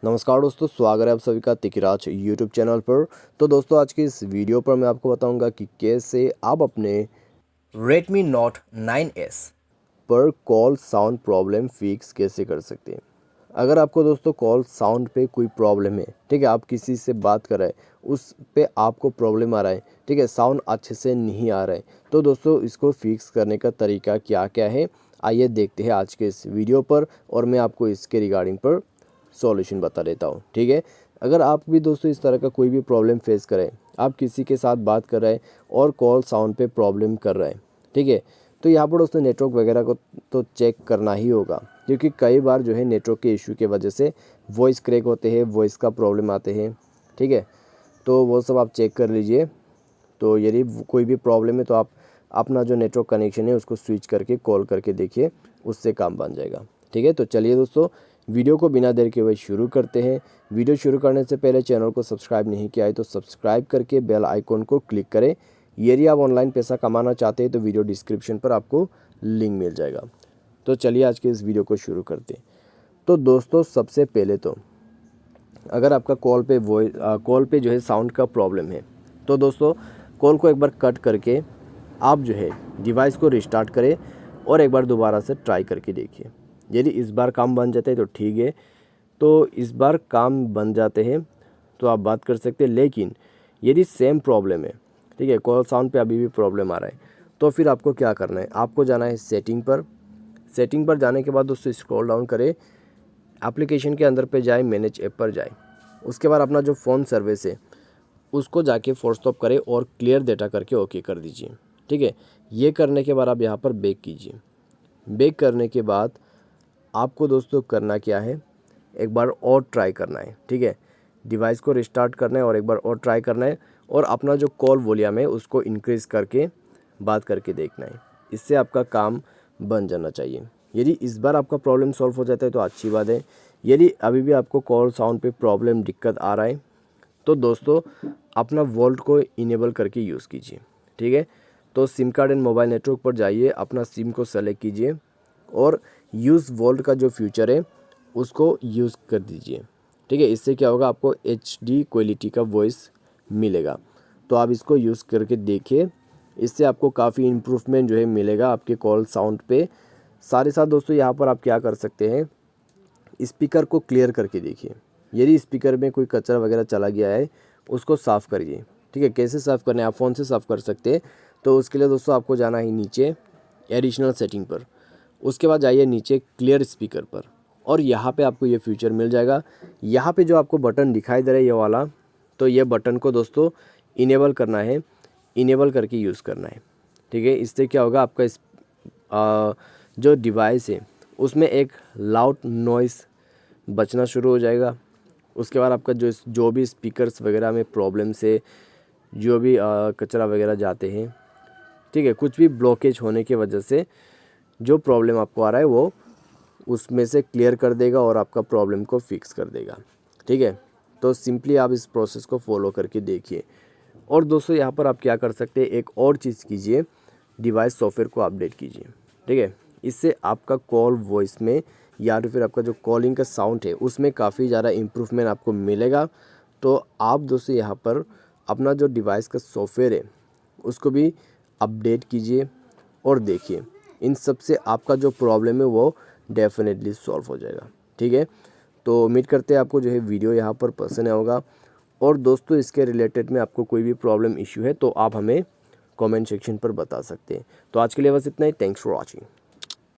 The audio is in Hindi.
नमस्कार दोस्तों, स्वागत है आप सभी का तिकराज यूट्यूब चैनल पर। तो दोस्तों, आज की इस वीडियो पर मैं आपको बताऊंगा कि कैसे आप अपने Redmi Note 9S पर कॉल साउंड प्रॉब्लम फिक्स कैसे कर सकते हैं। अगर आपको दोस्तों कॉल साउंड पे कोई प्रॉब्लम है, ठीक है, आप किसी से बात कर रहे हैं, उस पे आपको प्रॉब्लम आ रहा है, ठीक है, साउंड अच्छे से नहीं आ रहा है, तो दोस्तों इसको फिक्स करने का तरीका क्या क्या है, आइए देखते हैं आज के इस वीडियो पर और मैं आपको इसके रिगार्डिंग पर सॉल्यूशन बता देता हूँ। ठीक है, अगर आप भी दोस्तों इस तरह का कोई भी प्रॉब्लम फेस करें, आप किसी के साथ बात कर रहे हैं और कॉल साउंड पे प्रॉब्लम कर रहे हैं, ठीक है, तो यहाँ पर दोस्तों नेटवर्क वगैरह को तो चेक करना ही होगा, क्योंकि कई बार जो है नेटवर्क के इशू के वजह से वॉइस क्रैक होते हैं, वॉइस का प्रॉब्लम आते हैं, ठीक है, तो वो सब आप चेक कर लीजिए। तो यदि कोई भी प्रॉब्लम है तो आप अपना जो नेटवर्क कनेक्शन है उसको स्विच करके कॉल करके देखिए, उससे काम बन जाएगा। ठीक है, तो चलिए दोस्तों, वीडियो को बिना देर के हुए शुरू करते हैं। वीडियो शुरू करने से पहले चैनल को सब्सक्राइब नहीं किया है तो सब्सक्राइब करके बेल आइकॉन को क्लिक करें। यदि आप ऑनलाइन पैसा कमाना चाहते हैं तो वीडियो डिस्क्रिप्शन पर आपको लिंक मिल जाएगा। तो चलिए आज के इस वीडियो को शुरू करते हैं। तो दोस्तों, सबसे पहले तो अगर आपका कॉल पे जो है साउंड का प्रॉब्लम है, तो दोस्तों कॉल को एक बार कट करके आप जो है डिवाइस को रिस्टार्ट करें और एक बार दोबारा से ट्राई करके देखिए। यदि इस बार काम बन जाता है तो ठीक है, तो इस बार काम बन जाते हैं तो आप बात कर सकते हैं। लेकिन यदि सेम प्रॉब्लम है, ठीक है, कॉल साउंड पे अभी भी प्रॉब्लम आ रहा है, तो फिर आपको क्या करना है, आपको जाना है सेटिंग पर। सेटिंग पर जाने के बाद दोस्तों स्क्रॉल डाउन करें, एप्लीकेशन के अंदर पे जाए, मैनेज ऐप पर जाए, उसके बाद अपना जो फ़ोन सर्विस है उसको जाके फोर्स स्टॉप करें और क्लियर डेटा करके ओके कर दीजिए। ठीक है, ये करने के बाद आप यहाँ पर बैक कीजिए। बैक करने के बाद आपको दोस्तों करना क्या है, एक बार और ट्राई करना है। ठीक है, डिवाइस को रिस्टार्ट करना है और एक बार और ट्राई करना है और अपना जो कॉल वॉल्यूम है उसको इंक्रीज़ करके बात करके देखना है। इससे आपका काम बन जाना चाहिए। यदि इस बार आपका प्रॉब्लम सॉल्व हो जाता है तो अच्छी बात है। यदि अभी भी आपको कॉल साउंड पे प्रॉब्लम दिक्कत आ रहा है तो दोस्तों अपना वोल्ट को इनेबल करके यूज़ कीजिए। ठीक है, तो SIM card and mobile network पर जाइए, अपना सिम को सेलेक्ट कीजिए और यूज़ वोल्ट का जो फीचर है उसको यूज़ कर दीजिए। ठीक है, इससे क्या होगा, आपको HD क्वालिटी का वॉइस मिलेगा। तो आप इसको यूज़ करके देखिए, इससे आपको काफ़ी इम्प्रूवमेंट जो है मिलेगा आपके कॉल साउंड पे। साथ दोस्तों यहाँ पर आप क्या कर सकते हैं, स्पीकर को क्लियर करके देखिए। यदि स्पीकर में कोई कचरा वगैरह चला गया है उसको साफ़ करिए। ठीक है, कैसे साफ़ करना है, आप फ़ोन से साफ़ कर सकते हैं। तो उसके लिए दोस्तों आपको जाना है नीचे एडिशनल सेटिंग पर, उसके बाद जाइए नीचे क्लियर स्पीकर पर और यहाँ पे आपको ये फीचर मिल जाएगा। यहाँ पे जो आपको बटन दिखाई दे रहा है ये वाला, तो ये बटन को दोस्तों इनेबल करना है, इनेबल करके यूज़ करना है। ठीक है, इससे क्या होगा, आपका जो डिवाइस है उसमें एक लाउड नॉइस बचना शुरू हो जाएगा। उसके बाद आपका जो भी स्पीकर्स वगैरह में प्रॉब्लम से जो भी कचरा वगैरह जाते हैं, ठीक है, कुछ भी ब्लॉकेज होने की वजह से जो प्रॉब्लम आपको आ रहा है वो उसमें से क्लियर कर देगा और आपका प्रॉब्लम को फिक्स कर देगा। ठीक है, तो सिंपली आप इस प्रोसेस को फॉलो करके देखिए। और दोस्तों यहाँ पर आप क्या कर सकते हैं, एक और चीज़ कीजिए, डिवाइस सॉफ्टवेयर को अपडेट कीजिए। ठीक है, इससे आपका कॉल वॉइस में या तो फिर आपका जो कॉलिंग का साउंड है उसमें काफ़ी ज़्यादा इम्प्रूवमेंट आपको मिलेगा। तो आप दोस्तों यहाँ पर अपना जो डिवाइस का सॉफ्टवेयर है उसको भी अपडेट कीजिए और देखिए, इन सब से आपका जो प्रॉब्लम है वो डेफिनेटली सॉल्व हो जाएगा। ठीक है, तो उम्मीद करते हैं आपको जो है वीडियो यहाँ पर पसंद आया होगा। और दोस्तों इसके रिलेटेड में आपको कोई भी प्रॉब्लम इशू है तो आप हमें कमेंट सेक्शन पर बता सकते हैं। तो आज के लिए बस इतना ही। Thanks for watching.